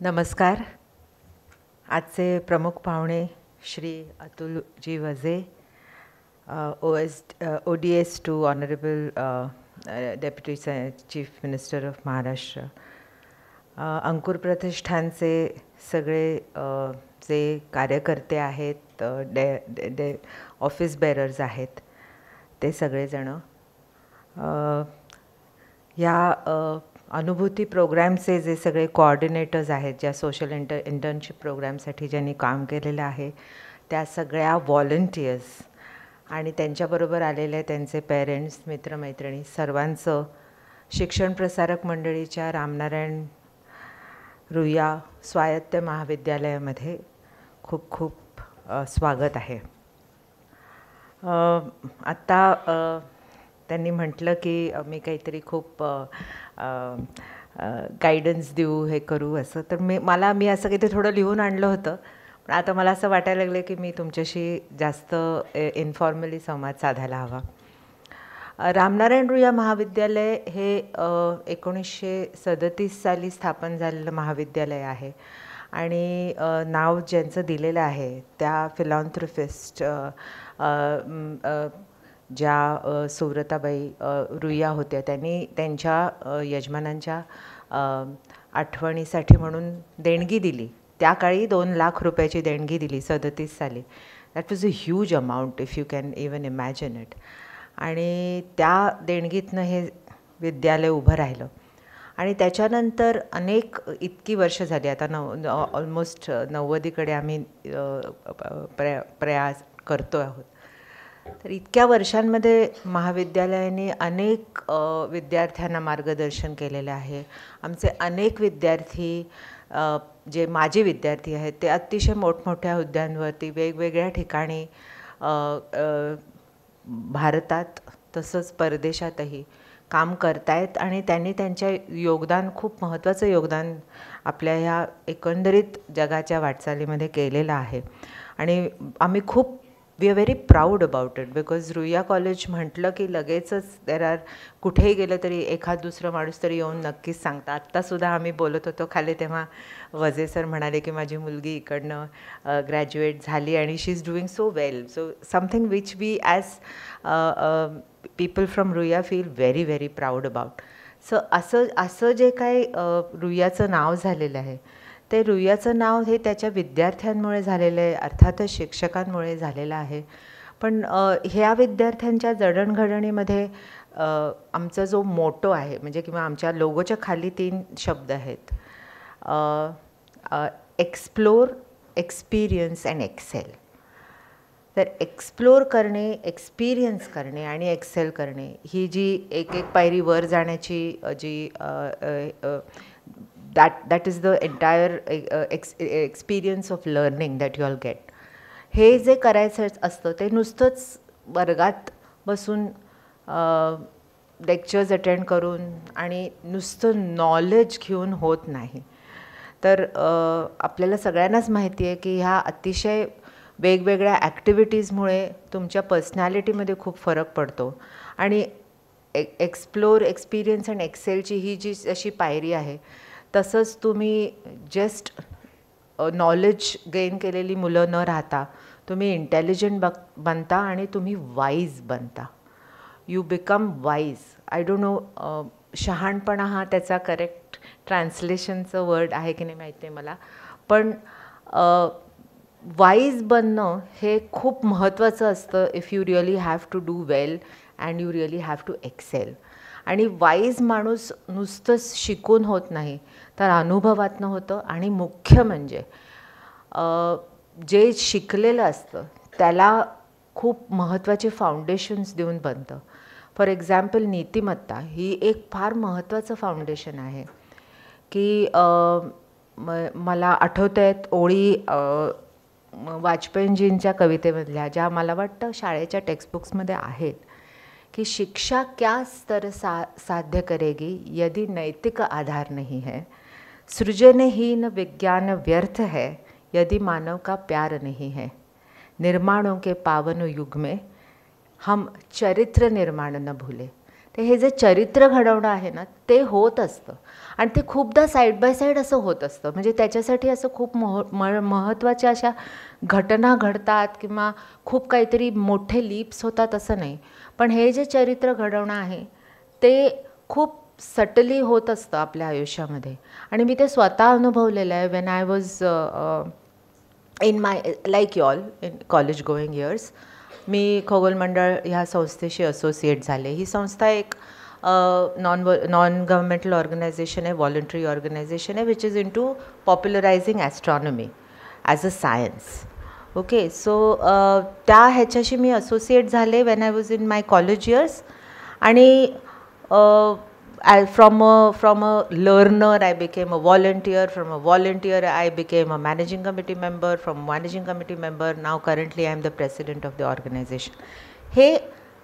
नमस्कार. आजचे प्रमुख पाहुणे Shri Atulji Vaze, ODS2 honourable deputy chief minister of Maharashtra, Ankur प्रतिष्ठानचे सगळे जे कार्यकर्ते आहेत, ऑफिस बेरर्स आहेत, ते सगळेजण या अनुभूती प्रोग्रॅमचे जे सगळे कोऑर्डिनेटर्स आहेत, ज्या सोशल इंटर्नशिप प्रोग्रॅमसाठी ज्यांनी काम केलेलं आहे, त्या सगळ्या व्हॉलंटियर्स आणि त्यांच्याबरोबर आलेले त्यांचे पेरेंट्स, मित्रमैत्रिणी सर्वांचं शिक्षण प्रसारक मंडळीच्या रामनारायण रुईया स्वायत्त महाविद्यालयामध्ये खूप खूप स्वागत आहे. आत्ता त्यांनी म्हटलं की मी काहीतरी खूप गायडन्स देऊ, हे करू असं. तर मी असं काहीतरी थोडं लिहून आणलं होतं, पण आता मला असं वाटायला लागलं की मी तुमच्याशी जास्त इन्फॉर्मली संवाद साधायला हवा. रामनारायण रुईया महाविद्यालय हे 1937 साली स्थापन झालेलं महाविद्यालय आहे आणि नाव ज्यांचं दिलेलं आहे त्या फिलॉन्थ्रोपिस्ट ज्या सुव्रताबाई रुईया होत्या, त्यांनी त्यांच्या यजमानांच्या आठवणीसाठी म्हणून देणगी दिली. त्या काळी 2 लाख रुपयाची देणगी दिली 37 साली. That was a huge amount if you can even imagine it. आणि त्या देणगीतनं हे विद्यालय उभं राहिलं आणि त्याच्यानंतर अनेक इतकी वर्ष झाली, आता ऑलमोस्ट 90कडे आम्ही प्रयास करतो आहोत. तर इतक्या वर्षांमध्ये महाविद्यालयाने अनेक विद्यार्थ्यांना मार्गदर्शन केलेलं आहे. आमचे अनेक विद्यार्थी जे माजी विद्यार्थी आहेत ते अतिशय मोठमोठ्या हुद्द्यांवरती वेगवेगळ्या ठिकाणी भारतात तसंच परदेशातही काम करतायत आणि त्यांनी त्यांच्या योगदान, खूप महत्त्वाचं योगदान आपल्या ह्या एकंदरीत जगाच्या वाटचालीमध्ये केलेलं आहे. आणि आम्ही खूप we are very proud about it, because Ruia college म्हटलं की लगेचच कुठेही गेलं तरी एखाद दुसरं माणूस तरी येऊन नक्कीच सांगतं. आत्तासुद्धा आम्ही बोलत होतो खाली, तेव्हा वझे सर म्हणाले की माझी मुलगी इकडनं ग्रॅज्युएट झाली आणि she is doing so well. So something which we as people from Ruia feel very very proud about. सो असं जे काही रुईयाचं नाव झालेलं आहे, ते रुईयाचं नाव हे त्याच्या विद्यार्थ्यांमुळे झालेलं आहे, अर्थातच शिक्षकांमुळे झालेलं आहे. पण ह्या विद्यार्थ्यांच्या जडणघडणीमध्ये आमचा जो मोटो आहे, म्हणजे किंवा आमच्या लोगोच्या खाली 3 शब्द आहेत, एक्सप्लोर, एक्सपिरियन्स अँड एक्सेल. तर एक्सप्लोर करणे, एक्सपिरियन्स करणे आणि एक्सेल करणे ही जी एक पायरी वर जाण्याची जी that is the entire experience of learning that you all get. हे जे करायचं असतं ते नुसतंच वर्गात बसून लेक्चर्स अटेंड करून आणि नुसतं नॉलेज घेऊन होत नाही. तर आपल्याला सगळ्यांनाच माहिती आहे की ह्या अतिशय वेगवेगळ्या ॲक्टिव्हिटीजमुळे तुमच्या पर्सनॅलिटीमध्ये खूप फरक पडतो. आणि एक्सप्लोर, एक्सपिरियन्स अँड एक्सेलची ही जी अशी पायरी आहे, तसंच तुम्ही जस्ट नॉलेज गेन केलेली मुलं न राहता तुम्ही इंटेलिजंट बनता आणि तुम्ही वाईज बनता. You become wise. I don't know शहाणपणा हा त्याचा करेक्ट ट्रान्सलेशनचं वर्ड आहे की नाही माहीत नाही मला, पण वाईज बनणं हे खूप महत्त्वाचं असतं if you really have to do well and you really have to excel. आणि वाईज माणूस नुसतंच शिकून होत नाही, तर अनुभवातनं होतं. आणि मुख्य म्हणजे जे शिकलेलं असतं त्याला खूप महत्त्वाचे फाउंडेशन्स देऊन बनतं. फॉर एक्झाम्पल, नीतिमत्ता ही एक फार महत्त्वाचं फाउंडेशन आहे की मला आठवत आहेत ओळी वाजपेयीजींच्या कवितेमधल्या, ज्या मला वाटतं शाळेच्या टेक्स्टबुक्समध्ये आहेत, कि शिक्षा क्या स्तर साध्य करेगी यदि नैतिक आधार नहीं है, सृजनहीन विज्ञान व्यर्थ है यदि मानव का प्यार नहीं है, निर्माणों के पावन युग में हम चरित्र निर्माण न भूले. ते हे जे चरित्र घडवणं आहे ना ते होत असतं आणि ते खूपदा साईड बाय साईड असं होत असतं. म्हणजे त्याच्यासाठी असं खूप महत्त्वाच्या अशा घटना घडतात किंवा खूप काहीतरी मोठे लीप्स होतात असं नाही. पण हे जे चरित्र घडवणं आहे ते खूप सटली होत असतं आपल्या आयुष्यामध्ये आणि मी ते स्वतः अनुभवलेलं आहे. When I was in my like you all in college going years मी खगोल मंडळ ह्या संस्थेशी असोसिएट झाले. ही संस्था एक नॉन गव्हर्मेंटल ऑर्गनायझेशन आहे, व्हॉलंटरी ऑर्गनायझेशन आहे, which is into popularising astronomy as a science. Okay, so त्या ह्याच्याशी मी असोसिएट झाले when I was in my college years. आणि from a learner I became a volunteer, from a volunteer I became a managing committee member, from managing committee member now currently I am the president of the organization. हे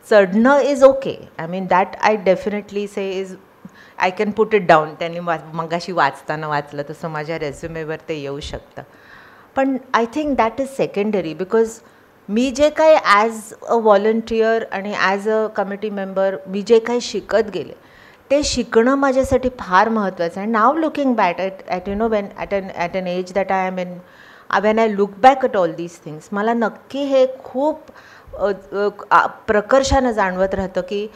चढणं is okay. I mean that I definitely say is I can put it down. त्यांनी मगाशी वाचताना वाचलं तसं माझ्या रेझ्युमेवर ते येऊ शकतं. पण I think that is secondary because मी जे काही ॲज अ व्हॉलंटियर आणि ॲज अ कमिटी मेंबर मी जे काही शिकत गेले ते शिकणं माझ्यासाठी फार महत्त्वाचं आहे. Now looking back at you know when at an age that I am in when I look back at all these things मला नक्की हे खूप प्रकर्षानं जाणवत राहतं की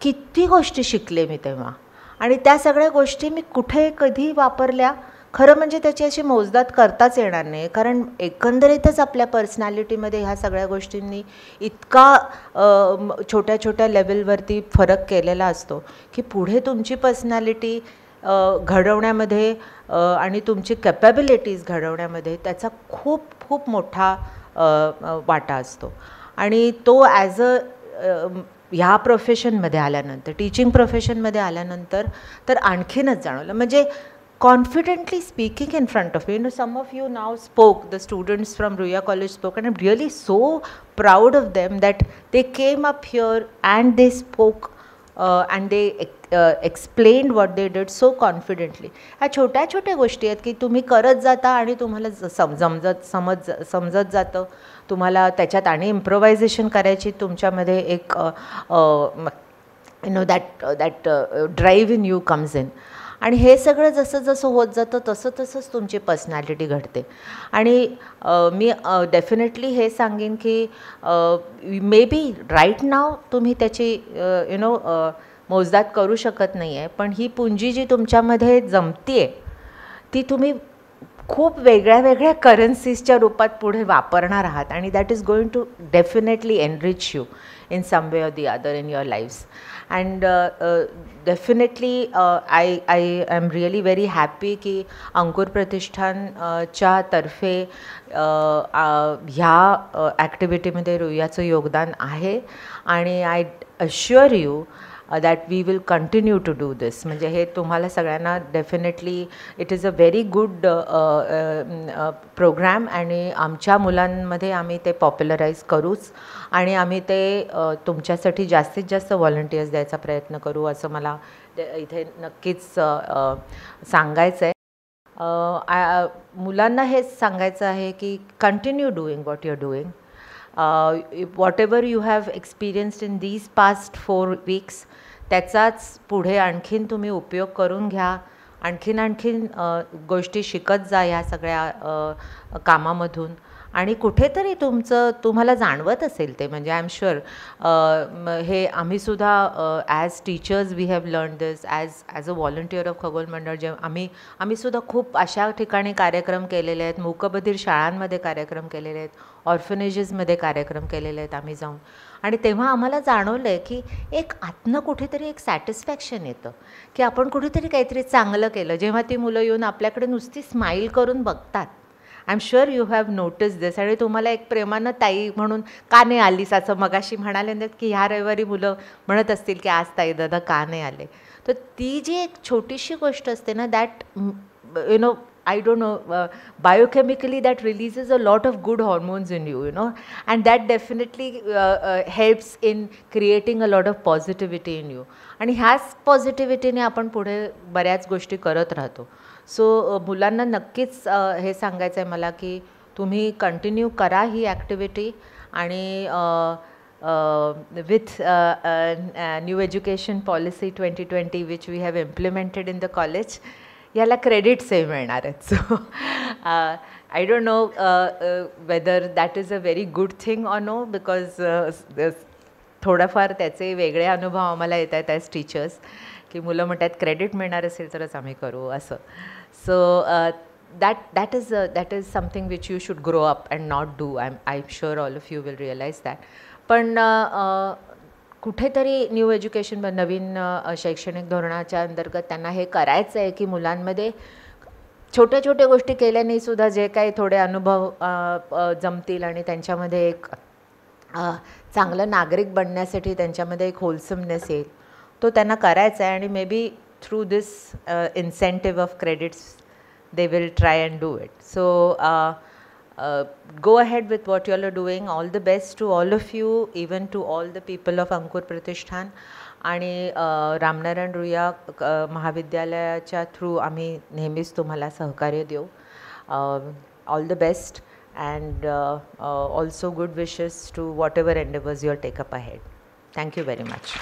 किती गोष्टी शिकले मी तेव्हा आणि त्या सगळ्या गोष्टी मी कुठे कधी वापरल्या खरं म्हणजे त्याची अशी मोजदाद करताच येणार नाही. कारण एकंदरीतच आपल्या पर्सनॅलिटीमध्ये ह्या सगळ्या गोष्टींनी इतका छोट्या छोट्या लेवलवरती फरक केलेला असतो की पुढे तुमची पर्सनॅलिटी घडवण्यामध्ये आणि तुमची कॅपॅबिलिटीज घडवण्यामध्ये त्याचा खूप खूप मोठा वाटा असतो. आणि तो ॲज अ ह्या प्रोफेशनमध्ये आल्यानंतर टीचिंग प्रोफेशनमध्ये आल्यानंतर तर आणखीनच जाणवलं. म्हणजे confidently speaking in front of you. You know, some of you now spoke, the students from Ruya College spoke, and I'm really so proud of them that they came up here and they spoke and they explained what they did so confidently. ह्या छोट्या छोट्या गोष्टी आहेत की तुम्ही करत जाता आणि तुम्हाला समजत जातं. तुम्हाला त्याच्यात आणि इम्प्रोव्हायझेशन करायची तुमच्यामध्ये एक that drive in you comes in. आणि हे सगळं जसं जसं होत जातं तसं तसंच तुमची पर्सनॅलिटी घडते. आणि मी डेफिनेटली हे सांगेन की मे बी राईट नाव तुम्ही त्याची मोजदाद करू शकत नाही आहे. पण ही पुंजी जी तुमच्यामध्ये जमती आहे ती तुम्ही खूप वेगळ्या वेगळ्या करन्सीजच्या रूपात पुढे वापरणार आहात आणि that is going to definitely enrich you in some way or the other in your lives. And definitely I am really very happy की अंकुर प्रतिष्ठान च्या तर्फे ह्या ॲक्टिव्हिटीमध्ये रुईयाचं योगदान आहे आणि I assure you that we will continue to do this. म्हणजे हे तुम्हाला सगळ्यांना definitely it is a very good programme आणि आमच्या मुलांमध्ये आम्ही ते पॉप्युलराईज करूच आणि आम्ही ते तुमच्यासाठी जास्तीत जास्त व्हॉलंटियर्स द्यायचा प्रयत्न करू असं मला इथे नक्कीच सांगायचं आहे. मुलांना हेच सांगायचं आहे की continue doing what you are doing. whatever you have experienced in these past 4 weeks त्याचाच पुढे आणखीन तुम्ही उपयोग करून घ्या. आणखीन गोष्टी शिकत जा ह्या सगळ्या कामामधून आणि कुठेतरी तुम्हाला जाणवत असेल ते. म्हणजे आय एम शुअर हे आम्हीसुद्धा as teachers we have learn this as a volunteer of Khagol Mandal. जे आम्हीसुद्धा खूप अशा ठिकाणी कार्यक्रम केलेले आहेत. मूकबधीर शाळांमध्ये कार्यक्रम केलेले आहेत, ऑर्फनेजेसमध्ये कार्यक्रम केलेले आहेत आम्ही जाऊन. आणि तेव्हा आम्हाला जाणवलं आहे की एक आतनं कुठेतरी एक सॅटिस्फॅक्शन येतं की आपण कुठेतरी काहीतरी चांगलं केलं. जेव्हा ती मुलं येऊन आपल्याकडे नुसती स्माईल करून बघतात. I am sure you have notice this. आणि तुम्हाला एक प्रेमानं ताई म्हणून का नाही आलीस असं मगाशी म्हणाले नाहीत की ह्या रविवारी मुलं म्हणत असतील की आज ताई दादा का नाही आले. तर ती जी एक छोटीशी गोष्ट असते ना that you know I don't know, biochemically that releases a lot of good hormones in you, you know, and that definitely helps in creating a lot of positivity in you. आणि ह्याच पॉझिटिव्हिटीने आपण पुढे बऱ्याच गोष्टी करत राहतो. सो मुलांना नक्कीच हे सांगायचं आहे मला की तुम्ही कंटिन्यू करा ही ॲक्टिव्हिटी आणि with New Education Policy 2020 which we have implemented in the college, याला क्रेडिट्सही मिळणार आहेत. So I don't know whether that is a very good thing or no, because थोडाफार त्याचे वेगळे अनुभव आम्हाला येत आहेत ॲज टीचर्स, की मुलं म्हणतात क्रेडिट मिळणार असेल तरच आम्ही करू असं. So that is something which you should grow up and not do. I'm sure all of you will realize that. पण कुठेतरी न्यू एज्युकेशन नवीन शैक्षणिक धोरणाच्या अंतर्गत त्यांना हे करायचं आहे की मुलांमध्ये छोट्या छोट्या गोष्टी केल्याने सुद्धा जे काही थोडे अनुभव जमतील आणि त्यांच्यामध्ये एक चांगलं नागरिक बनण्यासाठी त्यांच्यामध्ये एक होलसमनेस येईल, तो त्यांना करायचा आहे. आणि may be through this incentive of credits they will try and do it. So go ahead with what you all are doing. All the best to all of you, even to all the people of Ankur Pratishthan. आणि रामनारायण रुईया महाविद्यालयाच्या through आम्ही नेहमीच तुम्हाला सहकार्य देऊ. All the best and also good wishes to whatever endeavors you'll take up ahead. Thank you very much.